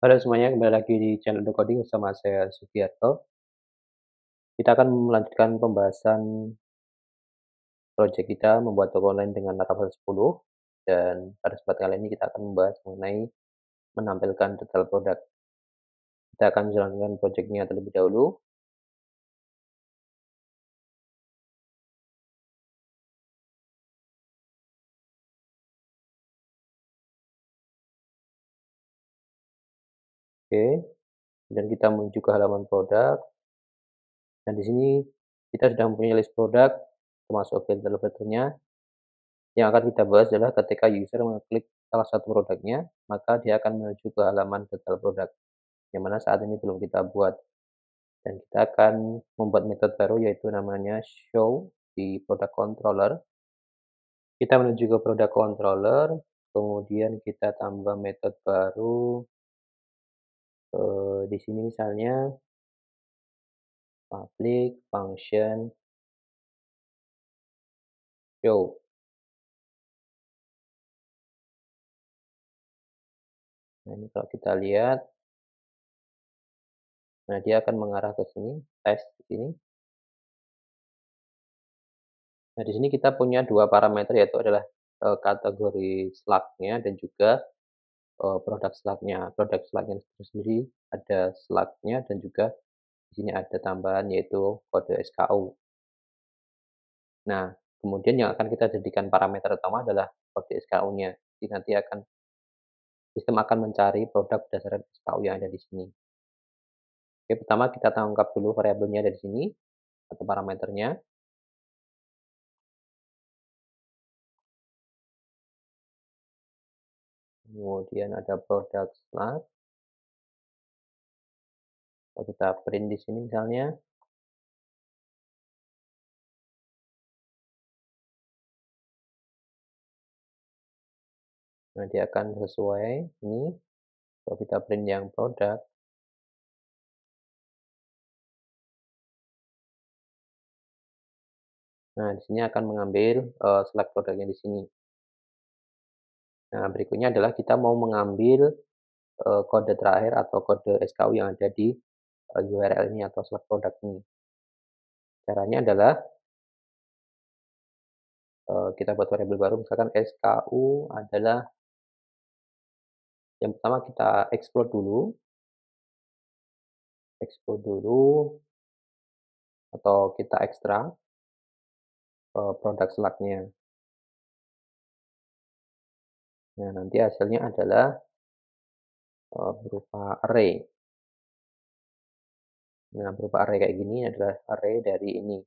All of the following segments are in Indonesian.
Halo semuanya, kembali lagi di channel The Coding bersama saya Sugiarto. Kita akan melanjutkan pembahasan proyek kita membuat toko online dengan Laravel 10 dan pada kesempatan kali ini kita akan membahas mengenai menampilkan detail produk. Kita akan menjalankan proyeknya terlebih dahulu. Oke, dan kita menuju ke halaman produk dan di sini kita sudah mempunyai list produk termasuk filter-filternya. Yang akan kita bahas adalah ketika user mengklik salah satu produknya, maka dia akan menuju ke halaman detail produk, yang mana saat ini belum kita buat. Dan kita akan membuat metode baru yaitu namanya show di product controller. Kita menuju ke product controller, kemudian kita tambah metode baru, di sini misalnya public function show. Nah, ini kalau kita lihat, nah dia akan mengarah ke sini, tes di sini. Nah, di sini kita punya 2 parameter yaitu adalah, kategori slug-nya dan juga, produk slug-nya. Produk slug-nya itu sendiri ada slug-nya dan juga di sini ada tambahan yaitu kode SKU. Nah, kemudian yang akan kita jadikan parameter utama adalah kode SKU-nya. Jadi nanti sistem akan mencari produk berdasarkan SKU yang ada di sini. Oke, pertama kita tangkap dulu variabelnya dari sini atau parameternya. Kemudian ada produk slug. Kalau kita print di sini misalnya, nah dia akan sesuai ini. Kalau kita print yang produk, nah di sini akan mengambil, slug produknya di sini. Nah, berikutnya adalah kita mau mengambil, kode terakhir atau kode SKU yang ada di, URL ini atau slug produk ini. Caranya adalah, kita buat variabel baru misalkan SKU adalah yang pertama kita explode dulu atau kita ekstrak, produk slug-nya. Nah, nanti hasilnya adalah, berupa array. Nah, berupa array kayak gini adalah array dari ini.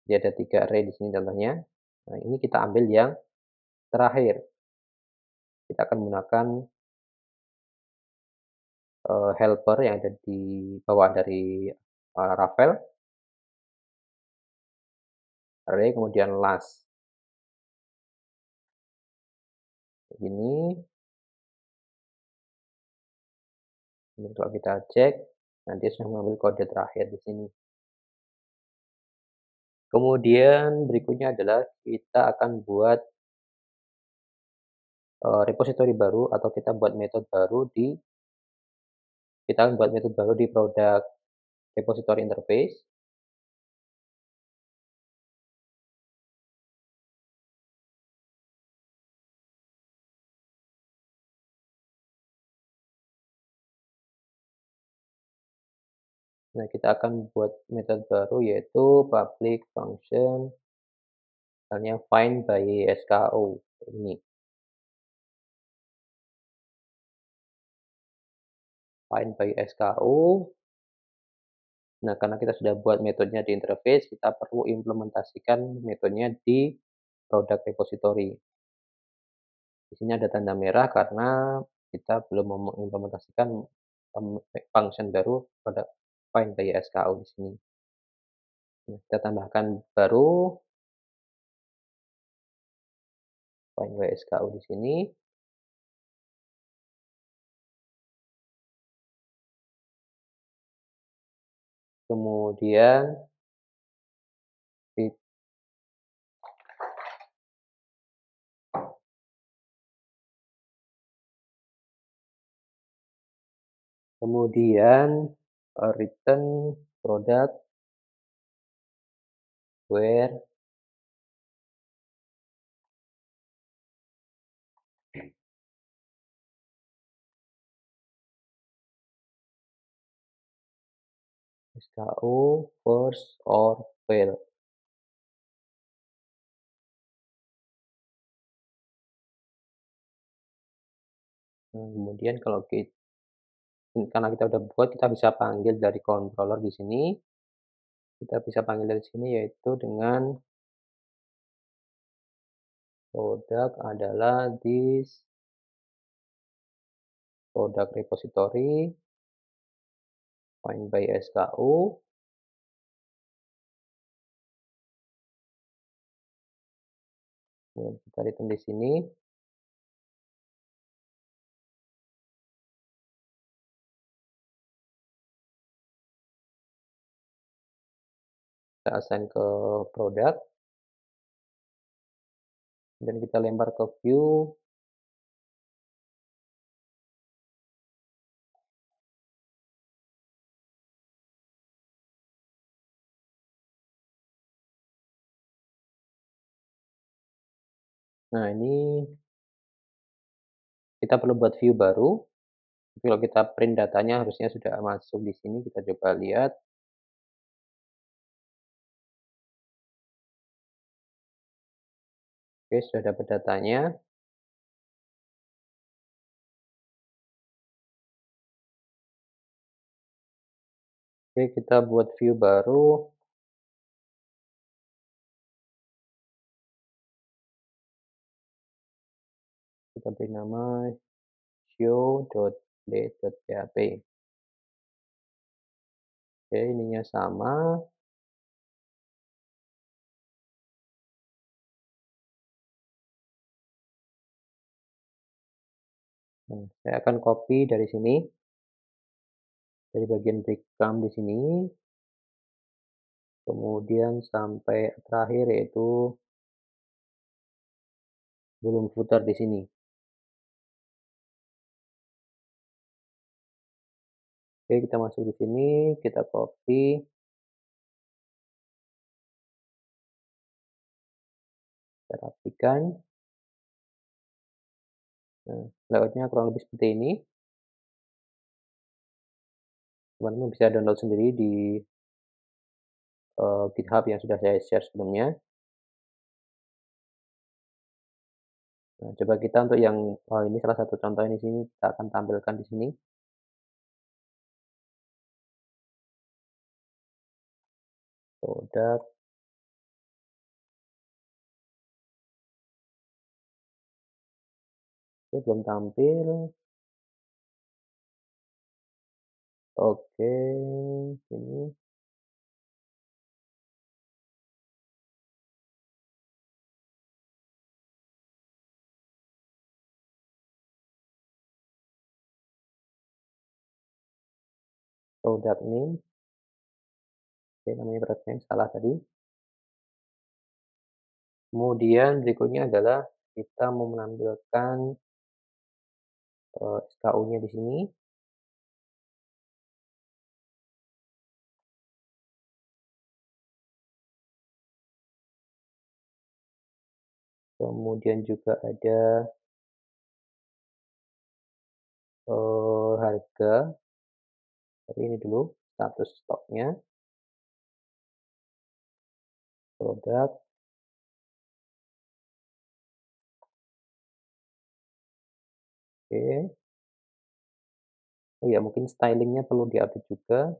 Dia ada 3 array di sini contohnya. Nah, ini kita ambil yang terakhir. Kita akan menggunakan, helper yang ada di bawah dari, Laravel, array kemudian last. Ini, ini kalau kita cek, nanti sudah mengambil kode terakhir di sini. Kemudian berikutnya adalah kita akan buat, repository baru atau kita buat metode baru kita akan buat metode baru di produk repository interface. Nah, kita akan buat metode baru yaitu public function, misalnya find by SKU ini, find by SKU. Nah, karena kita sudah buat metodenya di interface, kita perlu implementasikan metodenya di product repository. Di sini ada tanda merah karena kita belum mengimplementasikan, function baru pada find by SKU di sini. Nah, kita tambahkan baru find by SKU di sini. Kemudian Kemudian, return product where SKU first or fail. Nah, kemudian karena kita udah buat, kita bisa panggil dari controller di sini. Kita bisa panggil dari sini yaitu dengan produk adalah this product repository find by SKU. Kemudian kita return di sini. Kita assign ke produk dan kita lempar ke view. Nah, ini kita perlu buat view baru. Kalau kita print datanya harusnya sudah masuk di sini, kita coba lihat. Oke, sudah dapat datanya. Oke, kita buat view baru. Kita beri nama show.play.php. Oke, ininya sama. Nah, saya akan copy dari sini, dari bagian breadcrumb di sini, kemudian sampai terakhir yaitu belum footer di sini. Oke, kita masuk di sini, kita copy, kita rapikan. Nah, layoutnya kurang lebih seperti ini. Teman-teman bisa download sendiri di GitHub yang sudah saya share sebelumnya. Nah, coba kita untuk yang ini salah satu contohnya di sini, kita akan tampilkan di sini. Produk. Oke, belum tampil. Oke, ini product name. Oke, namanya product name, salah tadi. Kemudian berikutnya adalah kita mau menampilkan SKU-nya di sini. Kemudian juga ada harga. Tapi ini dulu status stoknya. Produk. Oke. Oh ya, mungkin stylingnya perlu diupdate juga.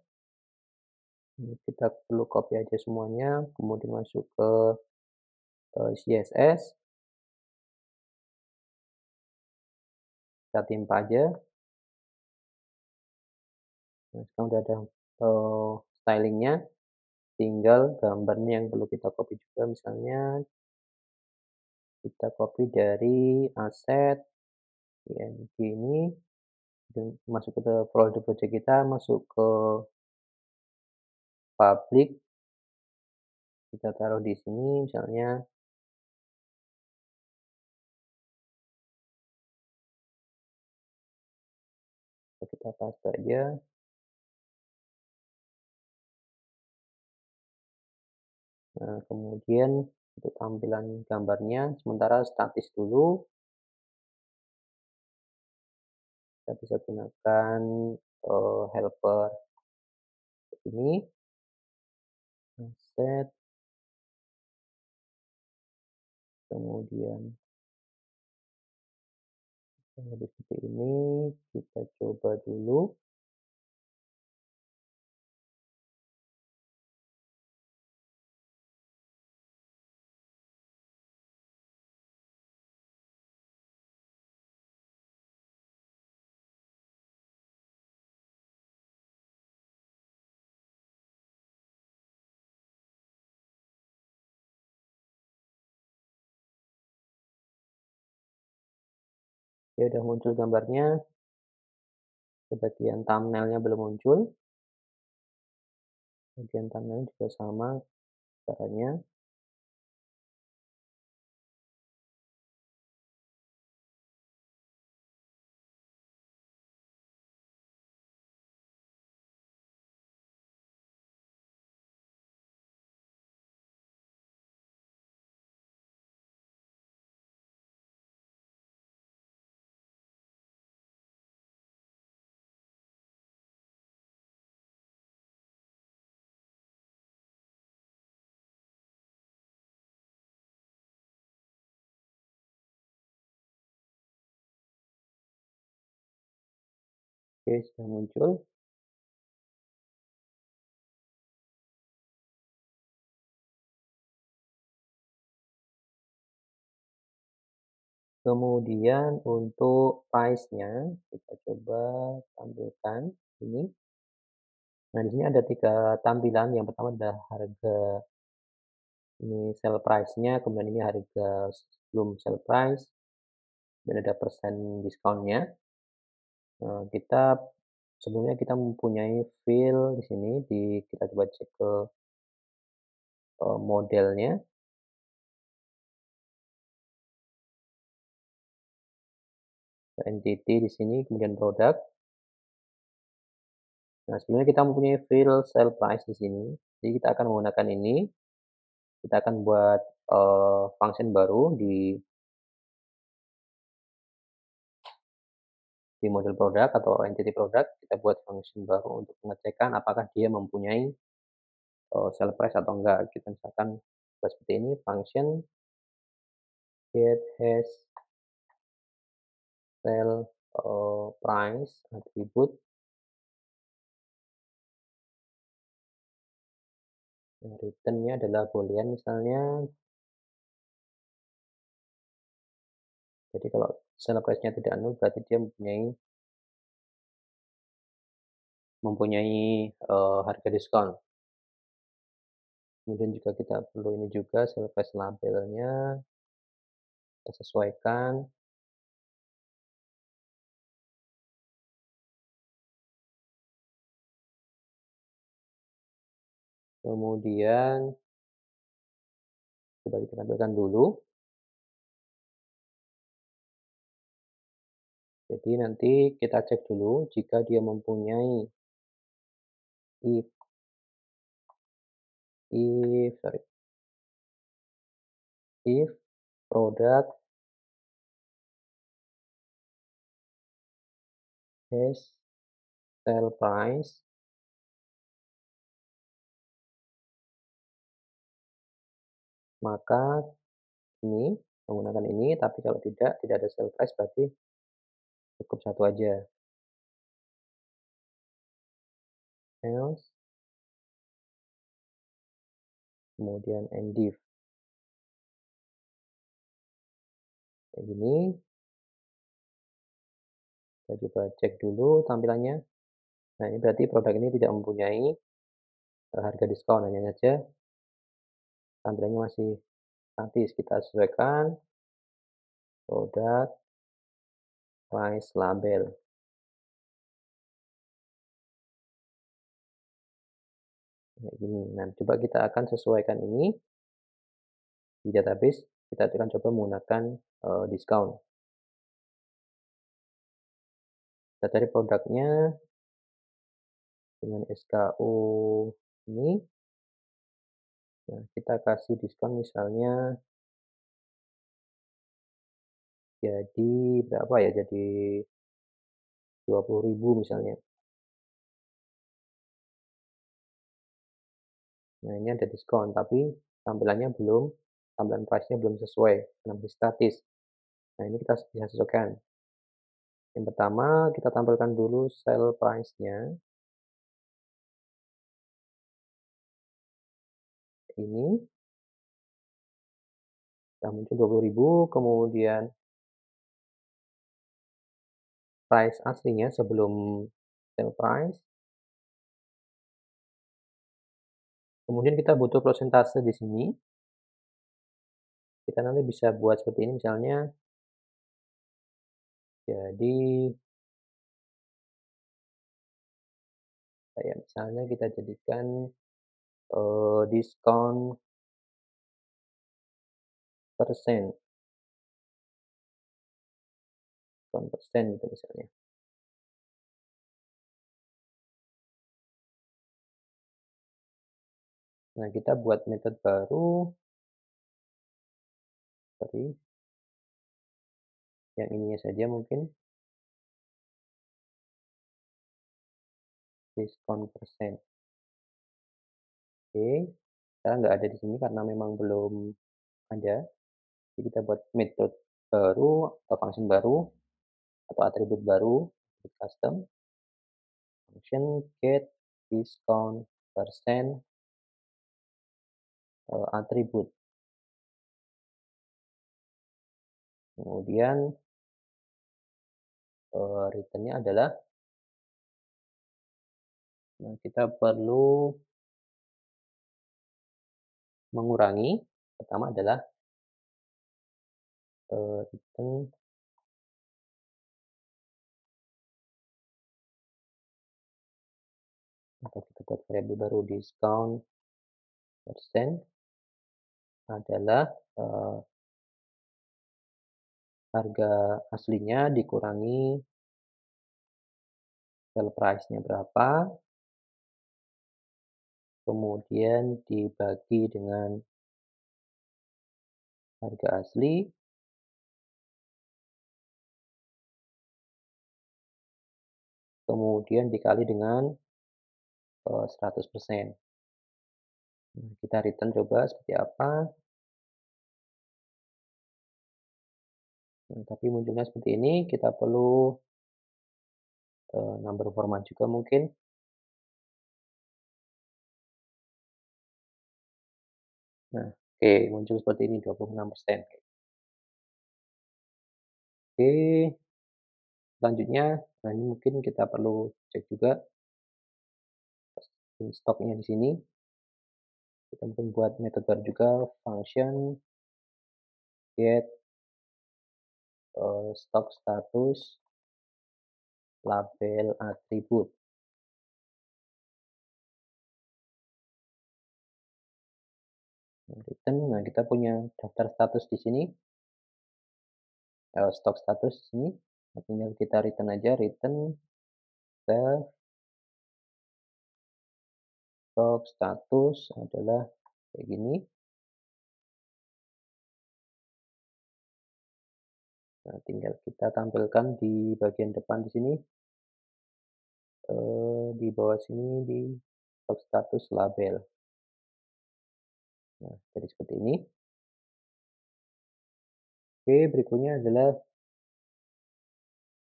Ini kita perlu copy aja semuanya, kemudian masuk ke CSS. Kita timpa aja. Nah, sekarang udah ada stylingnya. Tinggal gambarnya yang perlu kita copy juga. Misalnya kita copy dari aset PNG ini, dan masuk ke folder project kita, masuk ke public, kita taruh di sini misalnya. kita paste aja. Nah, kemudian untuk tampilan gambarnya sementara statis dulu, kita bisa gunakan, helper ini, set, kemudian seperti ini, kita coba dulu. Ya udah muncul gambarnya, sebagian thumbnail-nya belum muncul, bagian thumbnail juga sama caranya. Oke, sudah muncul. Kemudian untuk price-nya kita coba tampilkan ini. Nah, di sini ada 3 tampilan. Yang pertama adalah harga, ini sale price-nya, kemudian ini harga sebelum sale price, dan ada persen diskonnya. Kita sebelumnya kita mempunyai fill di sini, kita coba cek ke, modelnya, ke entity di sini, kemudian produk. Nah, sebelumnya kita mempunyai fill sale price di sini, jadi kita akan menggunakan ini, kita akan buat, function baru di model produk atau entity produk, kita buat function baru untuk mengecekkan apakah dia mempunyai, sale price atau enggak. Kita misalkan buat seperti ini, function get has sale, price attribute, return-nya adalah boolean misalnya. Jadi kalau sale price-nya tidak nol berarti dia mempunyai, harga diskon. Kemudian juga kita perlu ini juga sale price labelnya, kita sesuaikan. Kemudian coba kita tampilkan dulu. Jadi nanti kita cek dulu jika dia mempunyai if sorry, if product has sale price, maka ini menggunakan ini, tapi kalau tidak ada sale price berarti cukup satu aja. Else, kemudian end-div. Kayak gini. Kita coba cek dulu tampilannya. Nah, ini berarti produk ini tidak mempunyai, harga diskon, hanya saja tampilannya masih statis. Kita sesuaikan produk price label. Kayak gini. Nah, coba kita akan sesuaikan ini di database. Kita akan coba menggunakan, diskon. Kita kita cari produknya dengan SKU ini. Nah, kita kasih diskon misalnya jadi berapa ya, jadi 20.000 misalnya. Nah, ini ada diskon, tapi tampilannya belum tampilan price-nya belum sesuai, karena masih statis. Nah, ini kita bisa sesuaikan. Yang pertama, kita tampilkan dulu sale price-nya. Ini sudah muncul 20.000, kemudian price aslinya sebelum sale price. Kemudian kita butuh persentase di sini. Kita nanti bisa buat seperti ini misalnya. Jadi kayak misalnya kita jadikan diskon persen, diskon persen gitu misalnya. Nah, kita buat metode baru, seperti yang ininya saja mungkin, diskon persen. Oke, sekarang nggak ada di sini karena memang belum ada. Jadi kita buat metode baru atau function baru atau atribut baru, custom, function get discount persen atribut. Kemudian return-nya adalah, nah kita perlu mengurangi, pertama adalah return atau kita buat variabel baru discount persen adalah harga aslinya dikurangi sale price-nya berapa, kemudian dibagi dengan harga asli, kemudian dikali dengan 100%. Nah, kita return coba seperti apa. Nah, tapi munculnya seperti ini, kita perlu number format juga mungkin. Nah, oke, muncul seperti ini 26%. Oke, selanjutnya, nah ini mungkin kita perlu cek juga stoknya di sini. Kita mungkin buat metode baru juga, function get stock status label atribut. Nah, return, nah kita punya daftar status di sini, stok status di sini. Nah, tinggal kita return aja, return self stok status adalah kayak gini. Nah, tinggal kita tampilkan di bagian depan di sini, di bawah sini di stok status label. Nah, jadi seperti ini. Oke, berikutnya adalah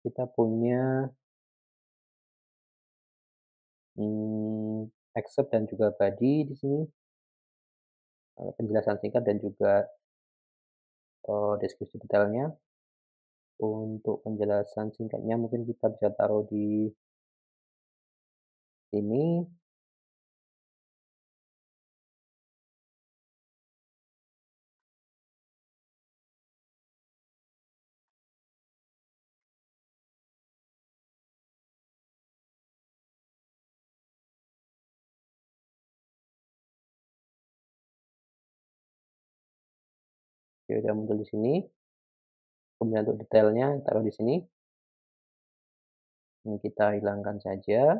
kita punya accept dan juga body di sini, penjelasan singkat dan juga deskripsi detailnya. Untuk penjelasan singkatnya mungkin kita bisa taruh di sini. Oke, udah muncul di sini. Kemudian untuk detailnya taruh di sini. Ini kita hilangkan saja,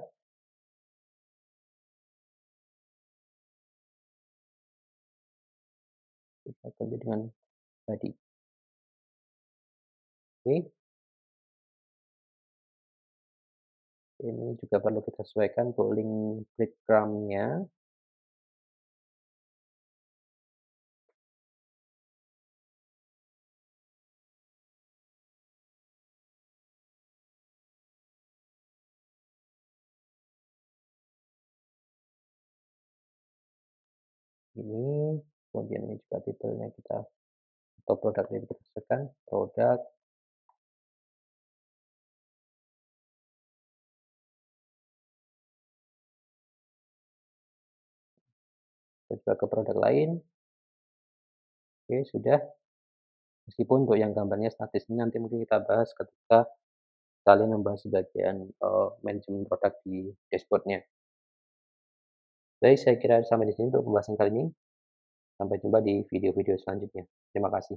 kita ganti dengan body. Oke, ini juga perlu kita sesuaikan untuk link breadcrumb-nya. Ini, kemudian ini juga titelnya kita atau produk ini kita sesuaikan, produk, dan juga ke produk lain. Oke, sudah. Meskipun untuk yang gambarnya statis ini nanti mungkin kita bahas ketika kalian membahas bagian, manajemen produk di dashboard-nya. Baik, saya kira sampai di sini untuk pembahasan kali ini. Sampai jumpa di video-video selanjutnya. Terima kasih.